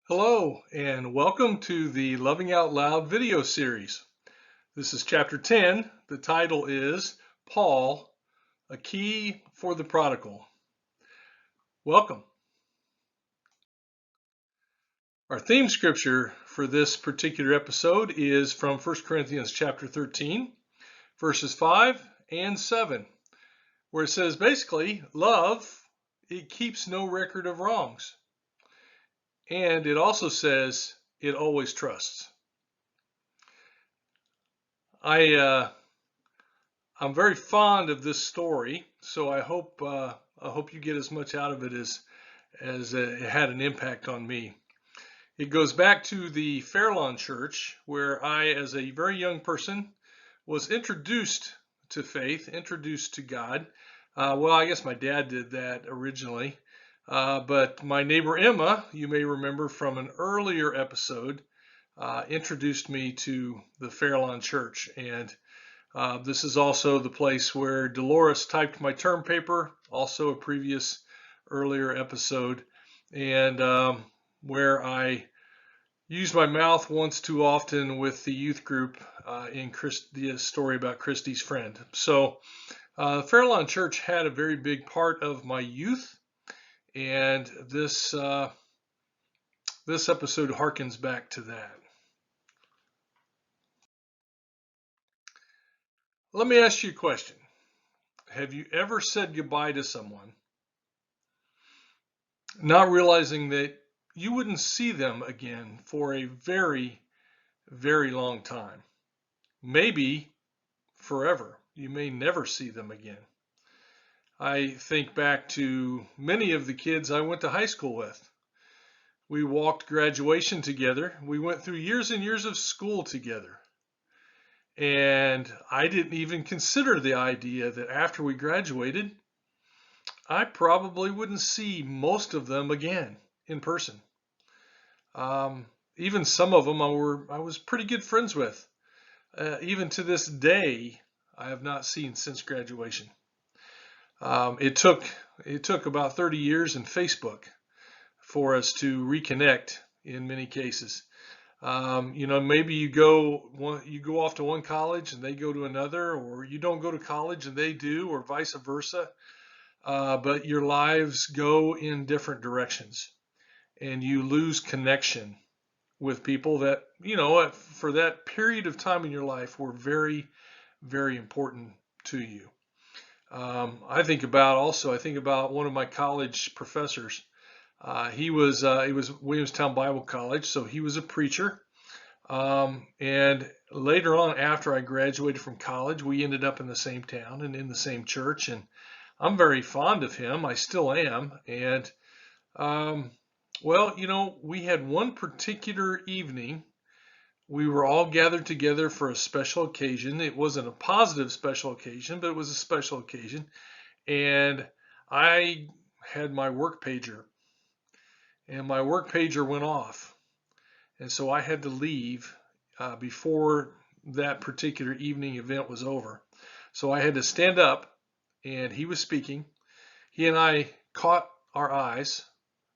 Hello, and welcome to the Loving Out Loud video series. This is chapter 10. The title is Paul, a Key for the Prodigal. Welcome. Our theme scripture for this particular episode is from 1 Corinthians chapter 13, verses 5 and 7, where it says basically, love, it keeps no record of wrongs. And it also says it always trusts. I'm very fond of this story, so I hope you get as much out of it as it had an impact on me. It goes back to the Fairlawn Church, where I, as a very young person, was introduced to faith, introduced to God. Well, I guess my dad did that originally, but my neighbor Emma, you may remember from an earlier episode, introduced me to the Fairlawn Church, and this is also the place where Dolores typed my term paper, also a previous earlier episode, and where I used my mouth once too often with the youth group in the story about Christy's friend. So Fairlawn Church had a very big part of my youth, and this episode harkens back to that. Let me ask you a question. Have you ever said goodbye to someone, not realizing that you wouldn't see them again for a very, very long time? Maybe forever. You may never see them again. I think back to many of the kids I went to high school with. We walked graduation together. We went through years and years of school together. And I didn't even consider the idea that after we graduated, I probably wouldn't see most of them again in person. Even some of them I was pretty good friends with. Even to this day, I have not seen since graduation. It took about 30 years and Facebook for us to reconnect in many cases. Maybe you go off to one college and they go to another, or you don't go to college and they do, or vice versa. But your lives go in different directions, and you lose connection with people that, for that period of time in your life were very, very important to you. I think about one of my college professors. He was Williamstown Bible College, so he was a preacher. And later on, after I graduated from college, we ended up in the same town and in the same church. And I'm very fond of him. I still am. And we had one particular evening. We were all gathered together for a special occasion. It wasn't a positive special occasion, but it was a special occasion. And I had my work pager, and my work pager went off. And so I had to leave before that particular evening event was over. So I had to stand up, and he was speaking. He and I caught our eyes,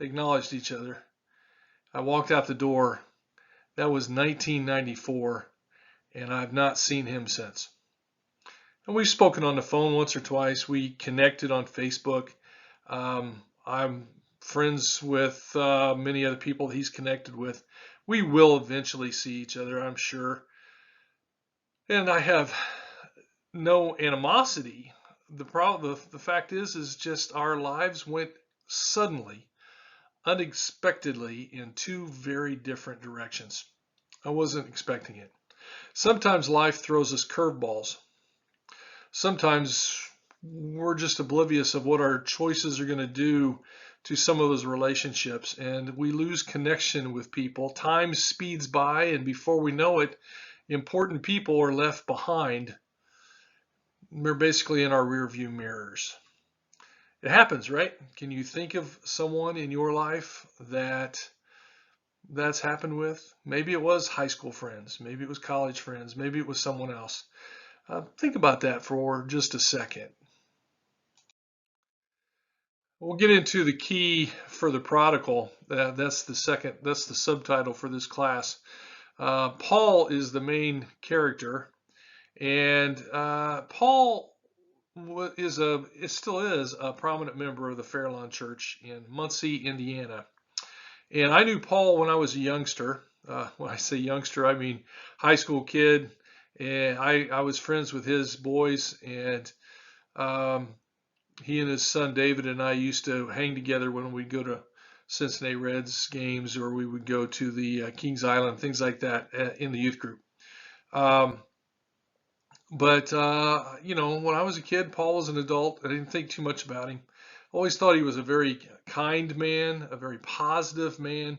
acknowledged each other. I walked out the door. That was 1994, and I've not seen him since. And we've spoken on the phone once or twice. We connected on Facebook. I'm friends with many other people he's connected with. We will eventually see each other, I'm sure. And I have no animosity. The fact is just our lives went suddenly, unexpectedly, in two very different directions. I wasn't expecting it. Sometimes life throws us curveballs. Sometimes we're just oblivious of what our choices are going to do to some of those relationships, and we lose connection with people. Time speeds by, and before we know it, important people are left behind. We're basically in our rearview mirrors. It happens, right? Can you think of someone in your life that's happened with? Maybe it was high school friends, maybe it was college friends, maybe it was someone else. Think about that for just a second. We'll get into the key for the prodigal. That's the second. That's the subtitle for this class. Paul is the main character, and Paul it still is a prominent member of the Fairlawn Church in Muncie, Indiana. And I knew Paul when I was a youngster. When I say youngster, I mean high school kid. And I was friends with his boys, and um, he and his son David and I used to hang together when we'd go to Cincinnati Reds games, or we would go to the Kings Island, things like that, in the youth group. Um, but when I was a kid, Paul was an adult. I didn't think too much about him. Always thought he was a very kind man, a very positive man.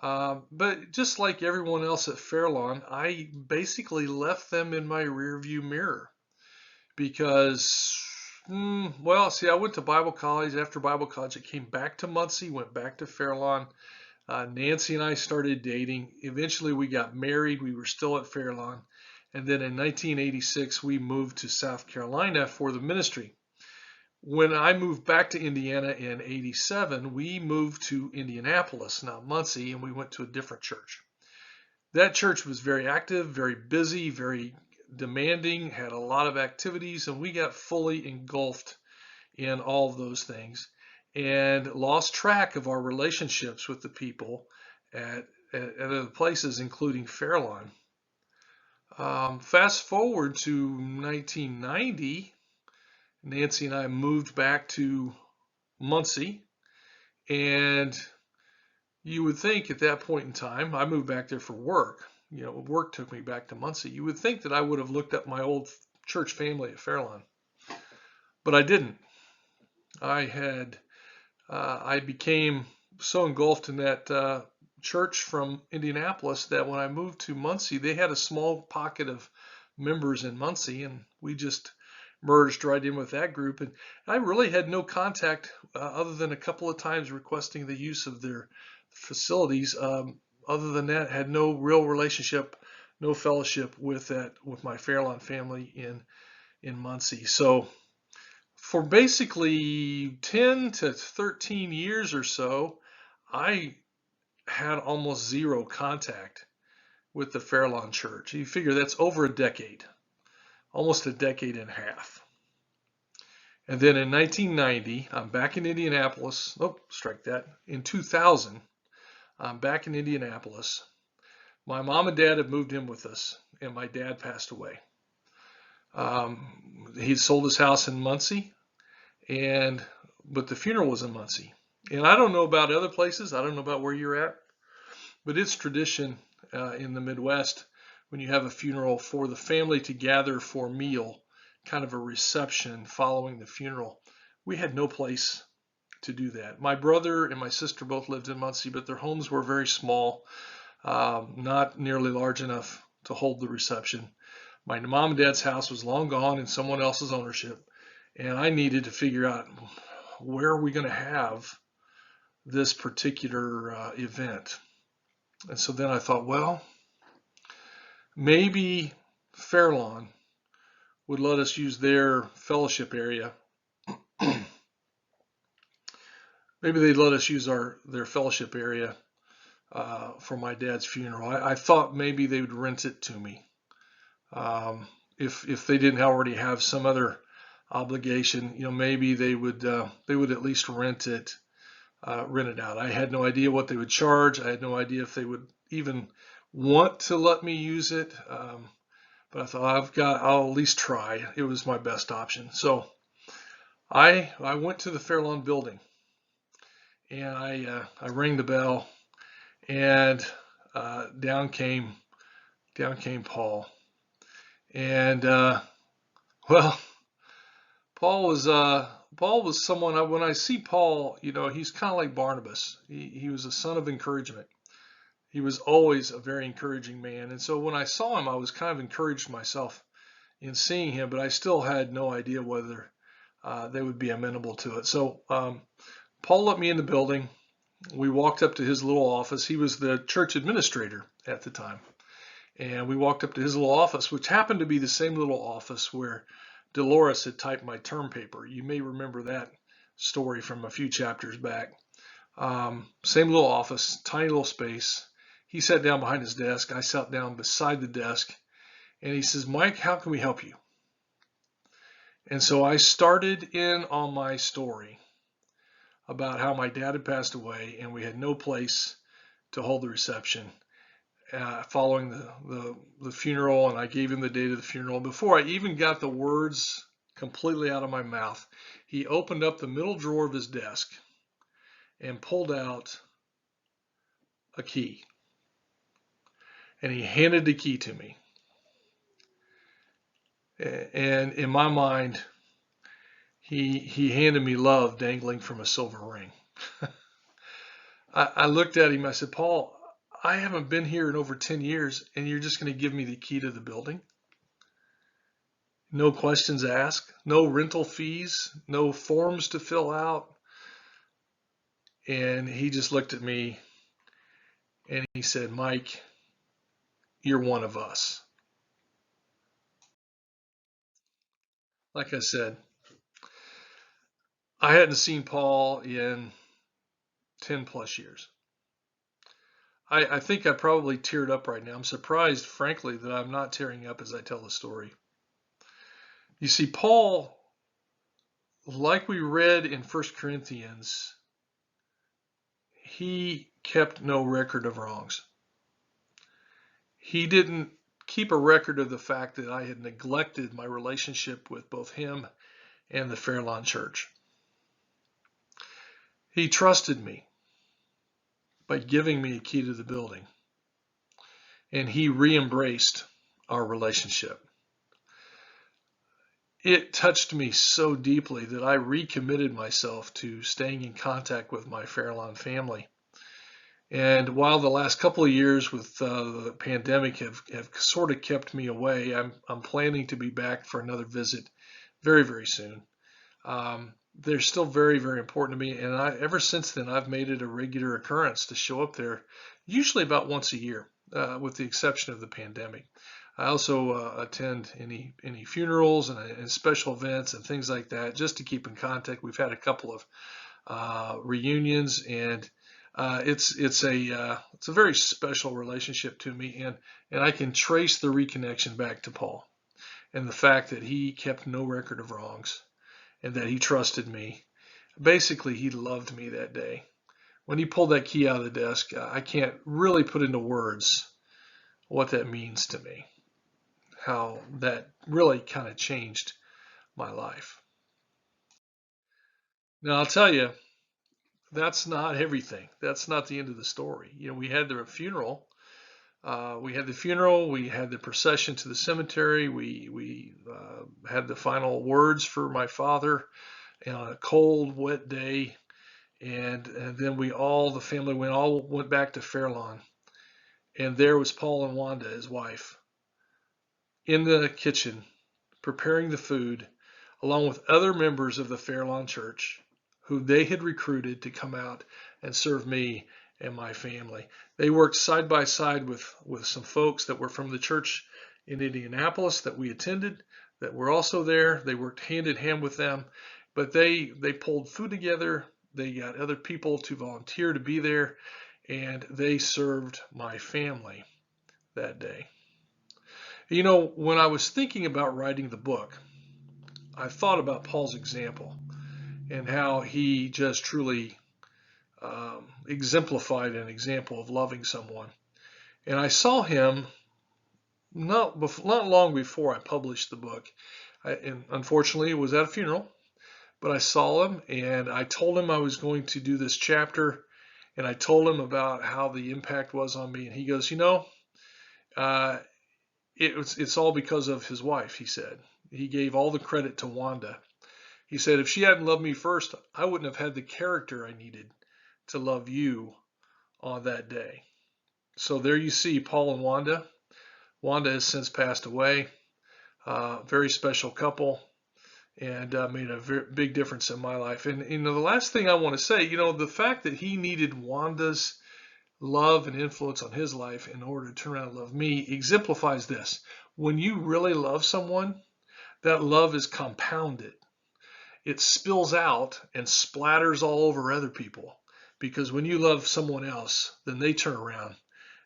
But just like everyone else at Fairlawn, I basically left them in my rearview mirror because, well, see, I went to Bible college. After Bible college, I came back to Muncie, went back to Fairlawn. Nancy and I started dating. Eventually, we got married. We were still at Fairlawn. And then in 1986, we moved to South Carolina for the ministry. When I moved back to Indiana in 87, we moved to Indianapolis, not Muncie, and we went to a different church. That church was very active, very busy, very demanding, had a lot of activities, and we got fully engulfed in all of those things and lost track of our relationships with the people at other places, including Fairlawn. Fast forward to 1990, Nancy and I moved back to Muncie, and you would think at that point in time, I moved back there for work. Work took me back to Muncie. You would think that I would have looked up my old church family at Fairlawn, but I didn't. I became so engulfed in that church from Indianapolis that when I moved to Muncie, they had a small pocket of members in Muncie, and we just merged right in with that group. And I really had no contact other than a couple of times requesting the use of their facilities. Other than that, had no real relationship, no fellowship with my Fairlawn family in Muncie. So for basically 10 to 13 years or so, I had almost zero contact with the Fairlawn Church. You figure that's over a decade, almost a decade and a half. And then in 1990, I'm back in Indianapolis. Oh, strike that. In 2000, I'm back in Indianapolis. My mom and dad have moved in with us, and my dad passed away. He sold his house in Muncie, but the funeral was in Muncie. And I don't know about other places. I don't know about where you're at, but it's tradition in the Midwest when you have a funeral for the family to gather for a meal, kind of a reception following the funeral. We had no place to do that. My brother and my sister both lived in Muncie, but their homes were very small, not nearly large enough to hold the reception. My mom and dad's house was long gone in someone else's ownership, and I needed to figure out where are we going to have this particular event. And so then I thought, well, maybe Fairlawn would let us use their fellowship area. Maybe they'd let us use their fellowship area for my dad's funeral. I thought maybe they would rent it to me if they didn't already have some other obligation. Maybe they would at least rent it out. I had no idea what they would charge. I had no idea if they would even want to let me use it. But I thought I'll at least try. It was my best option. So I went to the Fairlawn building, and I rang the bell, and down came Paul. And well, Paul was someone, when I see Paul, he's kind of like Barnabas. He was a son of encouragement. He was always a very encouraging man. And so when I saw him, I was kind of encouraged myself in seeing him, but I still had no idea whether they would be amenable to it. So Paul let me in the building. We walked up to his little office. He was the church administrator at the time. And we walked up to his little office, which happened to be the same little office where Dolores had typed my term paper. You may remember that story from a few chapters back. Same little office, tiny little space. He sat down behind his desk. I sat down beside the desk, and he says, "Mike, how can we help you?" And so I started in on my story about how my dad had passed away and we had no place to hold the reception following the funeral, and I gave him the date of the funeral. Before I even got the words completely out of my mouth, he opened up the middle drawer of his desk and pulled out a key, and he handed the key to me. And in my mind, he handed me love dangling from a silver ring. I looked at him. I said, "Paul, I haven't been here in over 10 years, and you're just going to give me the key to the building? No questions asked, no rental fees, no forms to fill out." And he just looked at me and he said, "Mike, you're one of us." Like I said, I hadn't seen Paul in 10 plus years. I think I probably teared up right now. I'm surprised, frankly, that I'm not tearing up as I tell the story. You see, Paul, like we read in 1 Corinthians, he kept no record of wrongs. He didn't keep a record of the fact that I had neglected my relationship with both him and the Fairlawn Church. He trusted me by giving me a key to the building, and he re-embraced our relationship. It touched me so deeply that I recommitted myself to staying in contact with my Fairlawn family. And while the last couple of years with the pandemic have sort of kept me away, I'm planning to be back for another visit very, very soon. They're still very, very important to me, and ever since then I've made it a regular occurrence to show up there, usually about once a year, with the exception of the pandemic. I also attend any funerals and special events and things like that, just to keep in contact. We've had a couple of reunions, and it's a very special relationship to me, and I can trace the reconnection back to Paul and the fact that he kept no record of wrongs and that he trusted me. Basically, he loved me that day. When he pulled that key out of the desk, I can't really put into words what that means to me, how that really kind of changed my life. Now, I'll tell you, that's not everything. That's not the end of the story. We had the funeral. We had the procession to the cemetery. We had the final words for my father on a cold, wet day, and then the family went back to Fairlawn, and there was Paul and Wanda, his wife, in the kitchen preparing the food, along with other members of the Fairlawn Church, who they had recruited to come out and serve me and my family. They worked side by side with some folks that were from the church in Indianapolis that we attended, that were also there. They worked hand in hand with them, but they pulled food together. They got other people to volunteer to be there, and they served my family that day. When I was thinking about writing the book, I thought about Paul's example and how he just truly exemplified an example of loving someone. And I saw him not long before I published the book. And unfortunately, it was at a funeral, but I saw him and I told him I was going to do this chapter, and I told him about how the impact was on me. And he goes, it's all because of his wife, he said. He gave all the credit to Wanda. He said, if she hadn't loved me first, I wouldn't have had the character I needed to love you on that day. So there you see Paul and Wanda. Wanda has since passed away. Very special couple, and made a very big difference in my life. And the last thing I want to say, the fact that he needed Wanda's love and influence on his life in order to turn around and love me exemplifies this. When you really love someone, that love is compounded. it spills out and splatters all over other people. Because when you love someone else, then they turn around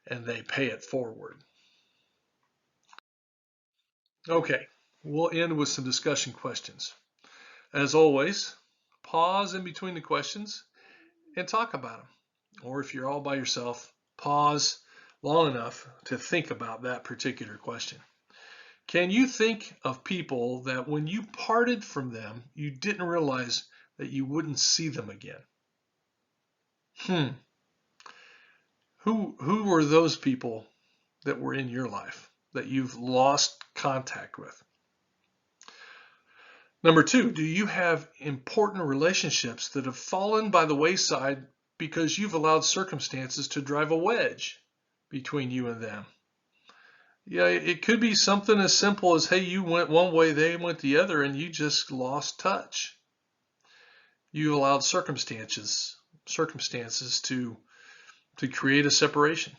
and they pay it forward. Okay, we'll end with some discussion questions. As always, pause in between the questions and talk about them. Or if you're all by yourself, pause long enough to think about that particular question. Can you think of people that when you parted from them, you didn't realize that you wouldn't see them again? Who were those people that were in your life that you've lost contact with? Number two, do you have important relationships that have fallen by the wayside because you've allowed circumstances to drive a wedge between you and them? Yeah, it could be something as simple as, hey, you went one way, they went the other, and you just lost touch. You allowed circumstances to create a separation.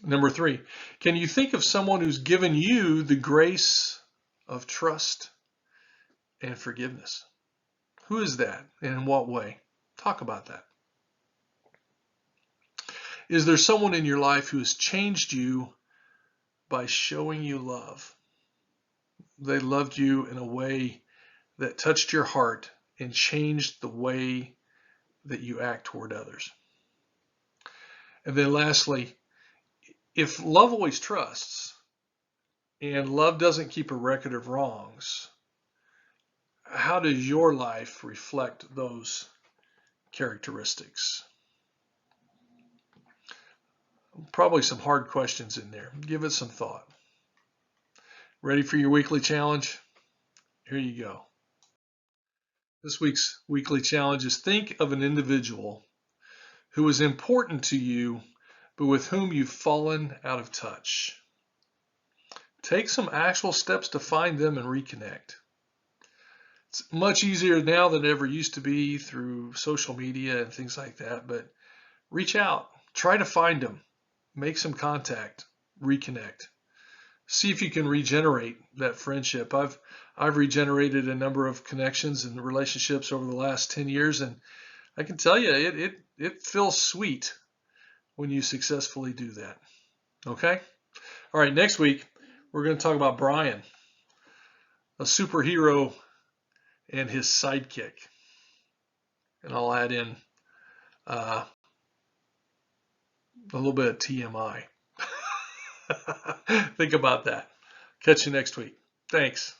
Number three, can you think of someone who's given you the grace of trust and forgiveness? Who is that and in what way? Talk about that. Is there someone in your life who has changed you by showing you love? They loved you in a way that touched your heart and changed the way that you act toward others. And then lastly, if love always trusts and love doesn't keep a record of wrongs, how does your life reflect those characteristics? Probably some hard questions in there. Give it some thought. Ready for your weekly challenge? Here you go. This week's weekly challenge is think of an individual who is important to you, but with whom you've fallen out of touch. Take some actual steps to find them and reconnect. It's much easier now than it ever used to be through social media and things like that, but reach out, try to find them, make some contact, reconnect. See if you can regenerate that friendship. I've regenerated a number of connections and relationships over the last 10 years, and I can tell you it feels sweet when you successfully do that. Okay? All right, next week we're going to talk about Brian, a superhero and his sidekick. And I'll add in a little bit of TMI. Think about that. Catch you next week. Thanks.